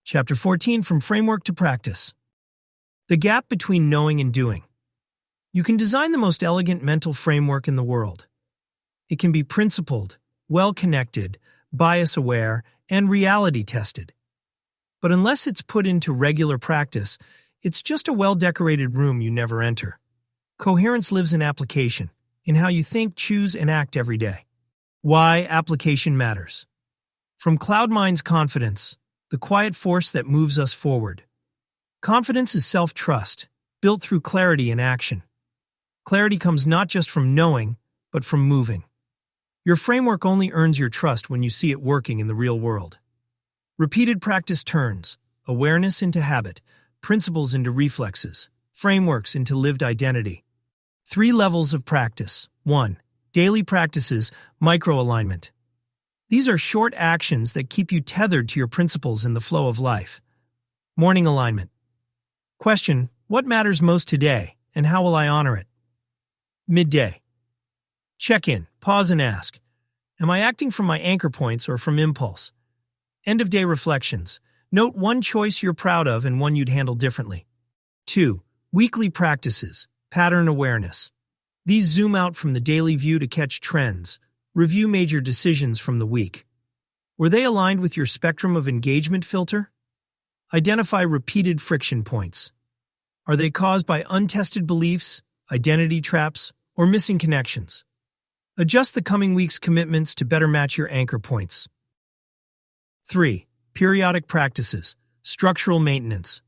Chapter 14, From Framework to Practice. The gap between knowing and doing. You can design the most elegant mental framework in the world. It can be principled, well-connected, bias-aware, and reality-tested. But unless it's put into regular practice, it's just a well-decorated room you never enter. Coherence lives in application, in how you think, choose, and act every day. Why application matters. From CloudMind's Confidence, the quiet force that moves us forward. Confidence is self-trust, built through clarity and action. Clarity comes not just from knowing, but from moving. Your framework only earns your trust when you see it working in the real world. Repeated practice turns awareness into habit, principles into reflexes, frameworks into lived identity. 3 levels of practice. 1. Daily practices, micro-alignment. These are short actions that keep you tethered to your principles in the flow of life. Morning alignment. Question: what matters most today, and how will I honor it? Midday. Check-in, pause and ask, am I acting from my anchor points or from impulse? End-of-day reflections. Note one choice you're proud of and one you'd handle differently. 2. Weekly practices, pattern awareness. These zoom out from the daily view to catch trends, review major decisions from the week. Were they aligned with your spectrum of engagement filter? Identify repeated friction points. Are they caused by untested beliefs, identity traps, or missing connections? Adjust the coming week's commitments to better match your anchor points. 3. Periodic practices, structural maintenance.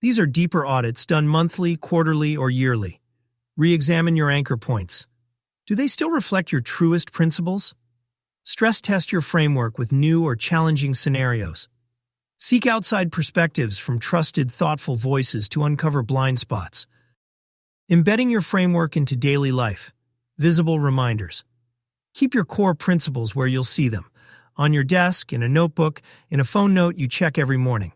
These are deeper audits done monthly, quarterly, or yearly. Re-examine your anchor points. Do they still reflect your truest principles? Stress test your framework with new or challenging scenarios. Seek outside perspectives from trusted, thoughtful voices to uncover blind spots. Embedding your framework into daily life. Visible reminders. Keep your core principles where you'll see them. On your desk, in a notebook, in a phone note you check every morning.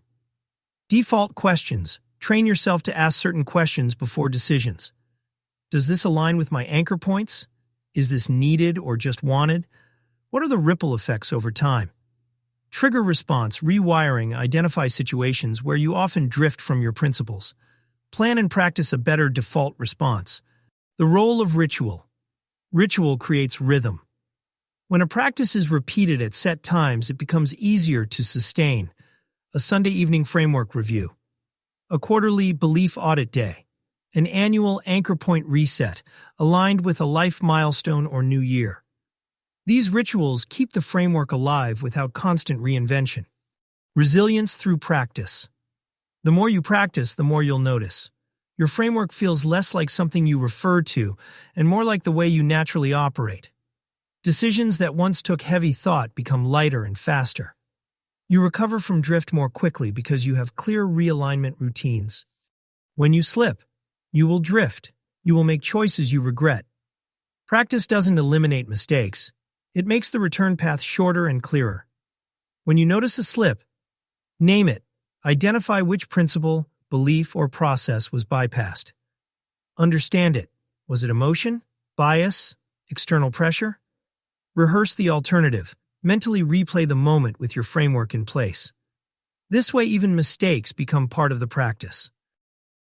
Default questions. Train yourself to ask certain questions before decisions. Does this align with my anchor points? Is this needed or just wanted? What are the ripple effects over time? Trigger response, rewiring, identify situations where you often drift from your principles. Plan and practice a better default response. The role of ritual. Ritual creates rhythm. When a practice is repeated at set times, it becomes easier to sustain. A Sunday evening framework review. A quarterly belief audit day. An annual anchor point reset, aligned with a life milestone or new year. These rituals keep the framework alive without constant reinvention. Resilience through practice. The more you practice, the more you'll notice. Your framework feels less like something you refer to and more like the way you naturally operate. Decisions that once took heavy thought become lighter and faster. You recover from drift more quickly because you have clear realignment routines. When you slip, you will drift. You will make choices you regret. Practice doesn't eliminate mistakes. It makes the return path shorter and clearer. When you notice a slip, name it. Identify which principle, belief, or process was bypassed. Understand it. Was it emotion, bias, external pressure? Rehearse the alternative. Mentally replay the moment with your framework in place. This way, even mistakes become part of the practice.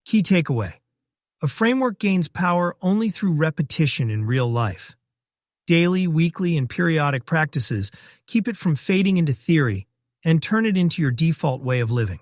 Key takeaway. A framework gains power only through repetition in real life. Daily, weekly, and periodic practices keep it from fading into theory and turn it into your default way of living.